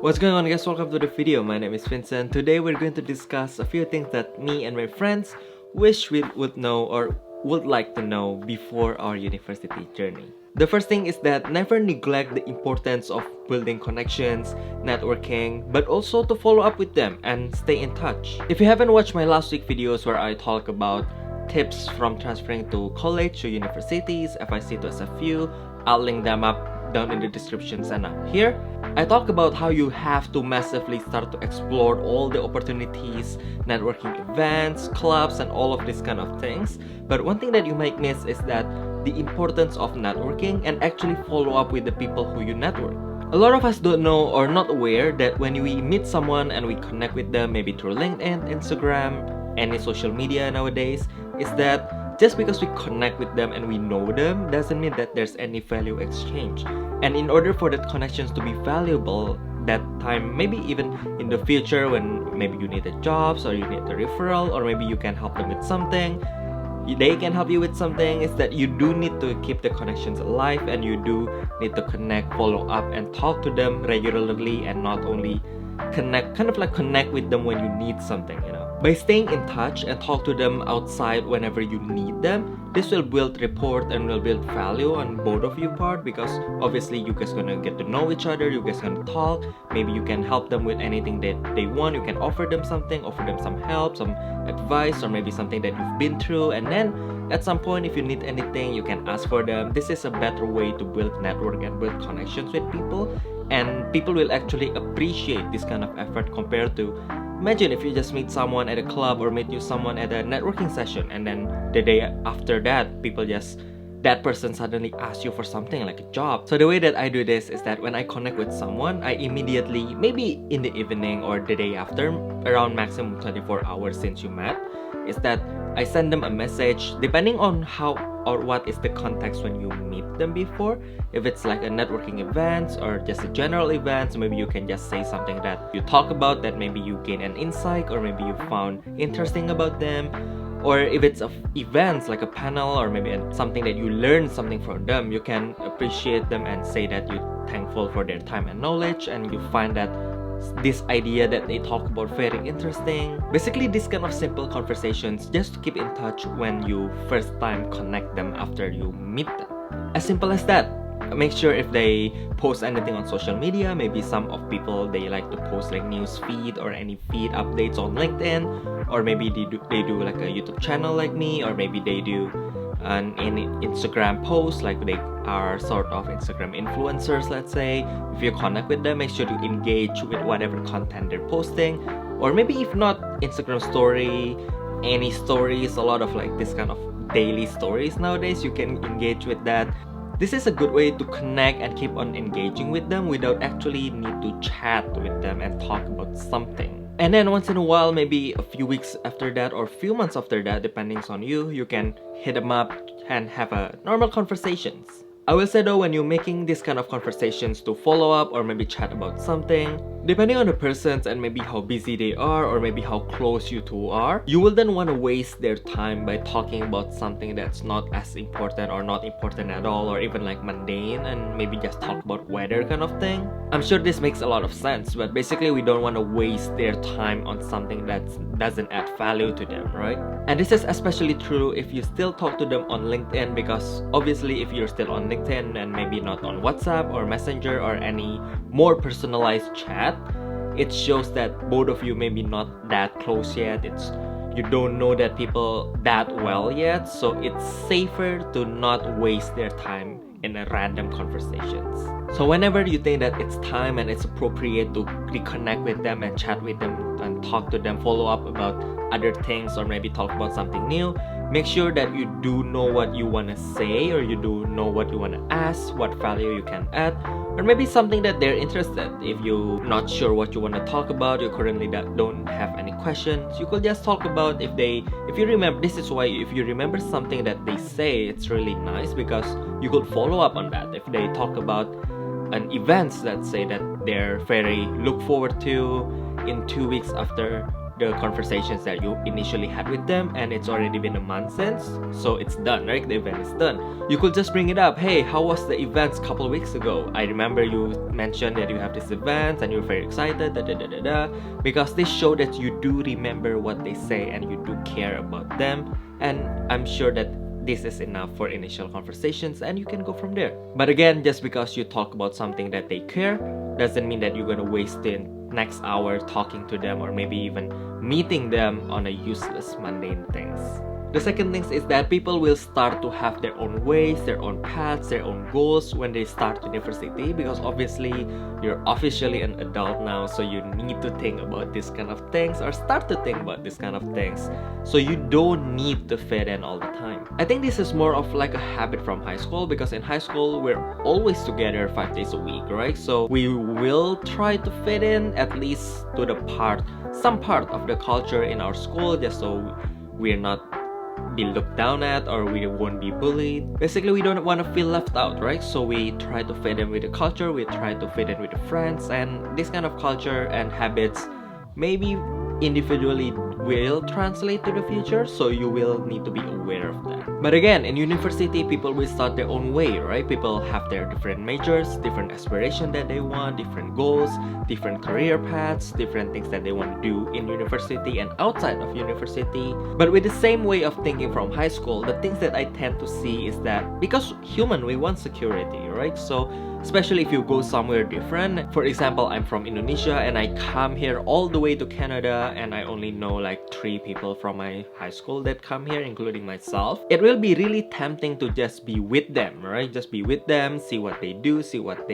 What's going on, guys? Welcome to the video. My name is Vincent. Today we're going to discuss a few things that me and my friends wish we would know or would like to know before our university journey. The first thing is that never neglect the importance of building connections, networking, but also to follow up with them and stay in touch. If you haven't watched my last week videos where I talk about tips from transferring to college to universities, FIC to SFU, I'll link them up down in the descriptions and up here. I talk about how you have to massively start to explore all the opportunities, networking events, clubs, and all of these kind of things. But one thing that you might miss is that the importance of networking and actually follow up with the people who you network. A lot of us don't know or not aware that when we meet someone and we connect with them, maybe through LinkedIn, Instagram, any social media nowadays, is that just because we connect with them and we know them doesn't mean that there's any value exchange. And in order for that connections to be valuable, that time, maybe even in the future when maybe you need a job or you need a referral or maybe you can help them with something, they can help you with something, is that you do need to keep the connections alive and you do need to connect, follow up, and talk to them regularly and not only connect with them when you need something, By staying in touch and talk to them outside whenever you need them, this will build rapport and will build value on both of you part, because obviously you guys gonna get to know each other, you guys gonna talk, maybe you can help them with anything that they want, you can offer them something, offer them some help, some advice, or maybe something that you've been through, and then at some point if you need anything you can ask for them. This is a better way to build network and build connections with people, and people will actually appreciate this kind of effort compared to, imagine if you just meet someone at a club or meet someone at a networking session and then the day after that that person suddenly asks you for something like a job. So the way that I do this is that when I connect with someone, I immediately, maybe in the evening or the day after, around maximum 24 hours since you met, is that I send them a message depending on how or what is the context when you meet them before. If it's like a networking event or just a general event, so maybe you can just say something that you talk about that maybe you gain an insight or maybe you found interesting about them. Or if it's events like a panel or maybe something that you learn something from them, you can appreciate them and say that you're thankful for their time and knowledge, and you find that this idea that they talk about very interesting. Basically, this kind of simple conversations just to keep in touch when you first time connect them after you meet them. As simple as that. Make sure if they post anything on social media, maybe some of people they like to post like news feed or any feed updates on LinkedIn, or maybe they do like a YouTube channel like me, or maybe they do an Instagram post, like they are sort of Instagram influencers, let's say. If you connect with them, make sure to engage with whatever content they're posting, or maybe if not Instagram story, any stories, a lot of like this kind of daily stories nowadays, you can engage with that. This is a good way to connect and keep on engaging with them without actually need to chat with them and talk about something. And then once in a while, maybe a few weeks after that or a few months after that, depending on you can hit them up and have a normal conversations. I will say though, when you're making this kind of conversations to follow up or maybe chat about something, depending on the persons and maybe how busy they are or maybe how close you two are, you will then want to waste their time by talking about something that's not as important or not important at all, or even like mundane, and maybe just talk about weather kind of thing. I'm sure this makes a lot of sense, but basically we don't want to waste their time on something that doesn't add value to them, right? And this is especially true if you still talk to them on LinkedIn, because obviously if you're still on LinkedIn and maybe not on WhatsApp or Messenger or any more personalized chat, it shows that both of you maybe not that close yet. You don't know that people that well yet, so it's safer to not waste their time in a random conversations. So whenever you think that it's time and it's appropriate to reconnect with them and chat with them and talk to them, follow up about other things or maybe talk about something new, make sure that you do know what you want to say, or you do know what you want to ask, what value you can add, or maybe something that they're interested. If you're not sure what you want to talk about, you currently don't have any questions, you could just talk about if you remember. This is why if you remember something that they say, it's really nice because you could follow up on that. If they talk about an event, let's say, that they're very look forward to in 2 weeks after the conversations that you initially had with them, and it's already been a month since, so it's done, right? The event is done. You could just bring it up. Hey, how was the events a couple of weeks ago? I remember you mentioned that you have this event and you're very excited, because this show that you do remember what they say and you do care about them, and I'm sure that this is enough for initial conversations and you can go from there. But again, just because you talk about something that they care doesn't mean that you're gonna waste the next hour talking to them or maybe even meeting them on a useless, mundane things. The second thing is that people will start to have their own ways, their own paths, their own goals when they start university, because obviously you're officially an adult now, so you need to think about this kind of things or start to think about this kind of things, so you don't need to fit in all the time. I think this is more of like a habit from high school, because in high school we're always together 5 days a week, right? So we will try to fit in at least to the some part of the culture in our school, just so we're not be looked down at or we won't be bullied. Basically, we don't want to feel left out, right? So we try to fit in with the culture, we try to fit in with the friends, and this kind of culture and habits maybe individually will translate to the future, so you will need to be aware of that. But again, in university, people will start their own way, right? People have their different majors, different aspirations that they want, different goals, different career paths, different things that they want to do in university and outside of university. But with the same way of thinking from high school, the things that I tend to see is that because human, we want security, right? So especially if you go somewhere different. For example, I'm from Indonesia and I come here all the way to Canada and I only know like 3 people from my high school that come here, including myself. It will be really tempting to just be with them, right? Just be with them, see what they do, see what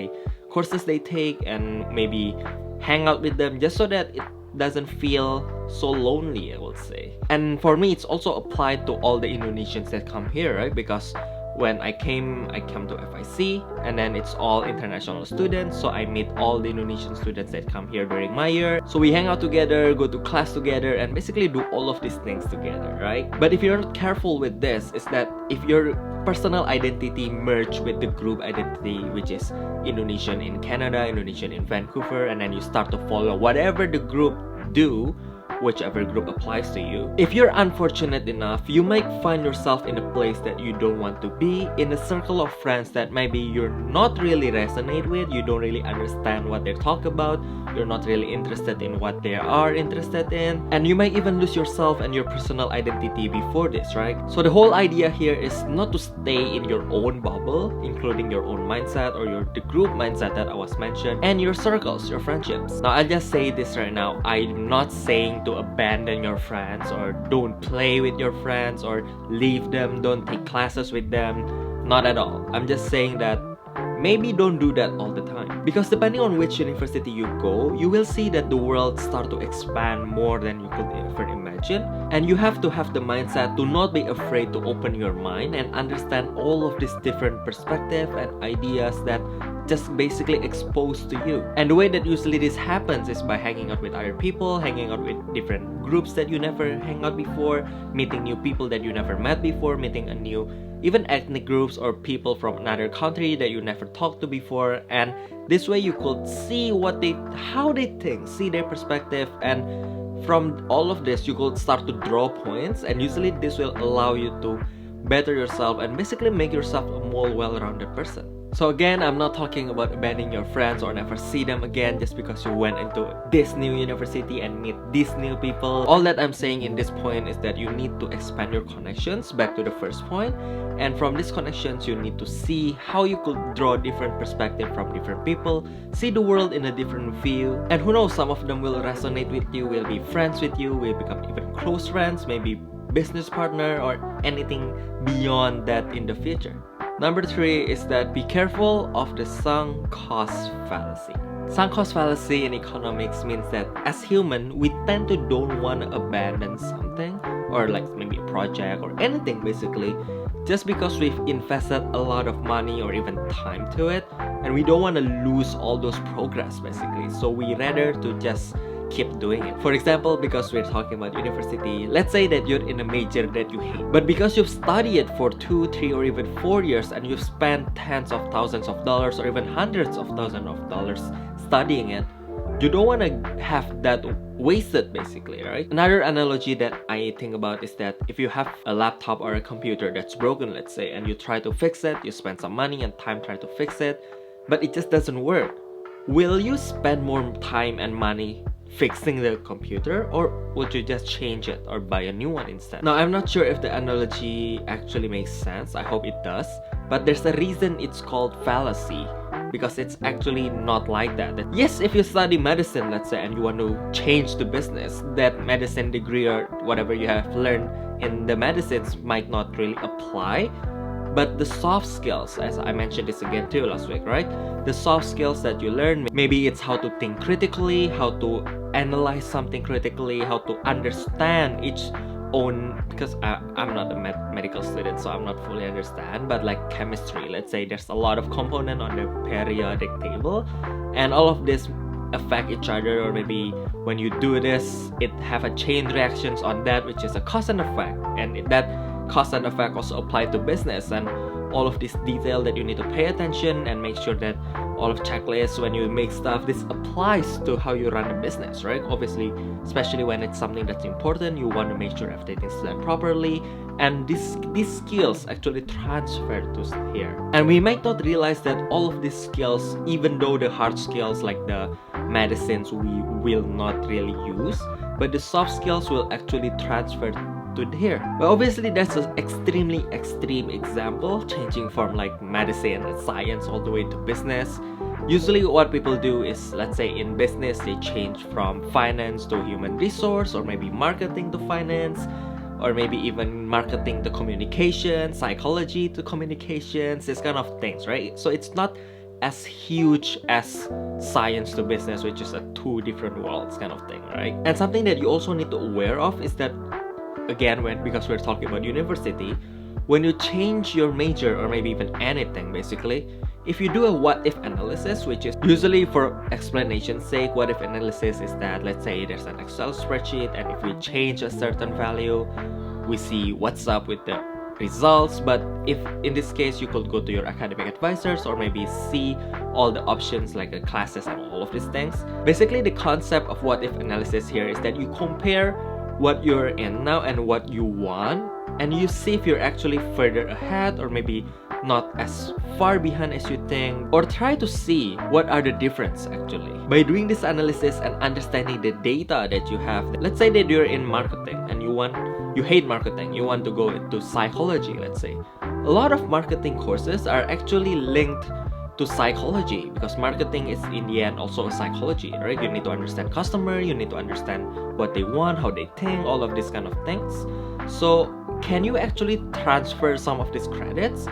courses they take, and maybe hang out with them just so that it doesn't feel so lonely, I would say. And for me, it's also applied to all the Indonesians that come here, right? Because when I came to FIC, and then it's all international students, so I meet all the Indonesian students that come here during my year. So we hang out together, go to class together, and basically do all of these things together, right? But if you're not careful with this, is that if your personal identity merge with the group identity, which is Indonesian in Canada, Indonesian in Vancouver, and then you start to follow whatever the group do, whichever group applies to you. If you're unfortunate enough, you might find yourself in a place that you don't want to be, in a circle of friends that maybe you're not really resonate with, you don't really understand what they talk about, you're not really interested in what they are interested in, and you might even lose yourself and your personal identity before this, right? So the whole idea here is not to stay in your own bubble, including your own mindset or the group mindset that I was mentioned, and your circles, your friendships. Now I'll just say this right now, I'm not saying to abandon your friends or don't play with your friends or leave them, don't take classes with them. Not at all. I'm just saying that maybe don't do that all the time, because depending on which university you go, you will see that the world start to expand more than you could ever imagine, and you have to have the mindset to not be afraid to open your mind and understand all of these different perspectives and ideas that just basically exposed to you. And the way that usually this happens is by hanging out with other people, hanging out with different groups that you never hang out before, meeting new people that you never met before, meeting a new even ethnic groups or people from another country that you never talked to before. And this way you could see how they think, see their perspective, and from all of this you could start to draw points, and usually this will allow you to better yourself and basically make yourself a more well-rounded person. So again, I'm not talking about abandoning your friends or never see them again just because you went into this new university and meet these new people. All that I'm saying in this point is that you need to expand your connections, back to the first point, and from these connections you need to see how you could draw different perspective from different people, see the world in a different view, and who knows, some of them will resonate with you, will be friends with you, will become even close friends, maybe business partner or anything beyond that in the future. Number 3 is that be careful of the sunk cost fallacy. Sunk cost fallacy in economics means that as human, we tend to don't want to abandon something, or like maybe a project or anything basically, just because we've invested a lot of money or even time to it, and we don't want to lose all those progress basically. So we rather to just keep doing it. For example, because we're talking about university, let's say that you're in a major that you hate, but because you've studied it for 2, 3, or even 4 years, and you've spent tens of thousands of dollars or even hundreds of thousands of dollars studying it, you don't want to have that wasted, basically, right? Another analogy that I think about is that if you have a laptop or a computer that's broken, let's say, and you try to fix it, you spend some money and time trying to fix it, but it just doesn't work. Will you spend more time and money fixing the computer, or would you just change it or buy a new one instead? Now, I'm not sure if the analogy actually makes sense. I hope it does. But there's a reason it's called fallacy, because it's actually not like that. Yes, if you study medicine, let's say, and you want to change the business, that medicine degree or whatever you have learned in the medicines might not really apply. But the soft skills, as I mentioned this again too last week, right? The soft skills that you learn, maybe it's how to think critically, how to analyze something critically, how to understand each own, because I'm not a medical student, so I'm not fully understand, but like chemistry, let's say there's a lot of component on the periodic table, and all of this affect each other, or maybe when you do this, it have a chain reactions on that, which is a cause and effect, and that cause and effect also apply to business, and all of this detail that you need to pay attention and make sure that all of checklists when you make stuff, this applies to how you run a business, right? Obviously, especially when it's something that's important, you want to make sure everything's done properly, and these skills actually transfer to here. And we might not realize that all of these skills, even though the hard skills like the medicines we will not really use, but the soft skills will actually transfer to here. But obviously that's an extremely extreme example, changing from like medicine and science all the way to business. Usually what people do is, let's say in business, they change from finance to human resource, or maybe marketing to finance, or maybe even marketing to communication, psychology to communications, this kind of things, right? So it's not as huge as science to business, which is a two different worlds kind of thing, right? And something that you also need to aware of is that, again, because we're talking about university, when you change your major or maybe even anything, basically, if you do a what if analysis, which is usually for explanation's sake, what if analysis is that, let's say there's an Excel spreadsheet, and if we change a certain value, we see what's up with the results. But if in this case you could go to your academic advisors, or maybe see all the options like the classes and all of these things. Basically, the concept of what if analysis here is that you compare what you're in now and what you want, and you see if you're actually further ahead or maybe not as far behind as you think, or try to see what are the difference actually. By doing this analysis and understanding the data that you have, let's say that you're in marketing and you hate marketing, you want to go into psychology, let's say. A lot of marketing courses are actually linked to psychology, because marketing is in the end also a psychology, right? You need to understand customer, you need to understand what they want, how they think, all of these kind of things. So can you actually transfer some of these credits?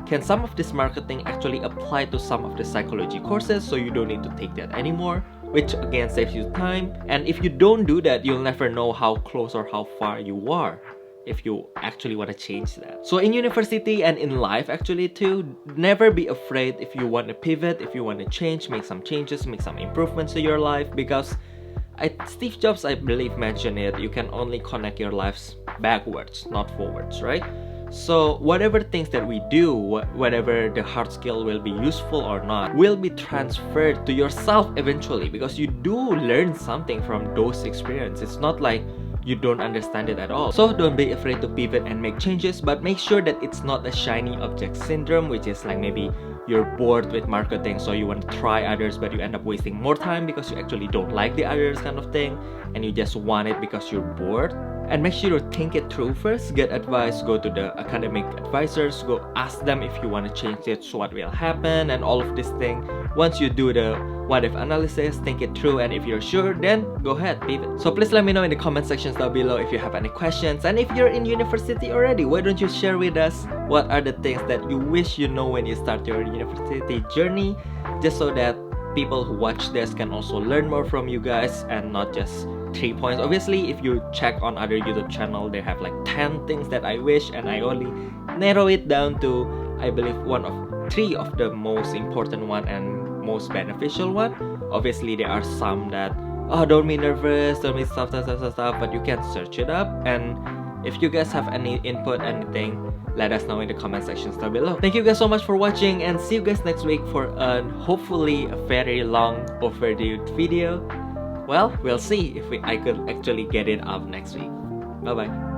Can some of this marketing actually apply to some of the psychology courses, so you don't need to take that anymore, which again saves you time? And if you don't do that, you'll never know how close or how far you are if you actually want to change that. So in university and in life actually too, never be afraid if you want to pivot, if you want to change, make some changes, make some improvements to your life, because Steve Jobs, I believe, mentioned it, you can only connect your lives backwards, not forwards, right? So whatever things that we do, whatever the hard skill will be useful or not, will be transferred to yourself eventually, because you do learn something from those experiences. It's not like you don't understand it at all. So don't be afraid to pivot and make changes, but make sure that it's not a shiny object syndrome, which is like maybe you're bored with marketing, so you want to try others, but you end up wasting more time because you actually don't like the others kind of thing, and you just want it because you're bored. And make sure to think it through first, get advice, go to the academic advisors, go ask them if you want to change it, so what will happen, and all of this thing. Once you do the what if analysis, think it through, and if you're sure, then go ahead, pivot. So please let me know in the comment sections down below if you have any questions, and if you're in university already, why don't you share with us what are the things that you wish you know when you start your university journey, just so that people who watch this can also learn more from you guys and not just 3 points. Obviously, if you check on other YouTube channel, they have like 10 things that I wish, and I only narrow it down to, I believe, 1 of 3 of the most important one and most beneficial one. Obviously, there are some that, oh, don't be nervous, don't be stuff, but you can search it up. And if you guys have any input, anything, let us know in the comment sections down below. Thank you guys so much for watching, and see you guys next week for hopefully a very long overdue video. Well, we'll see if I could actually get it up next week. Bye bye.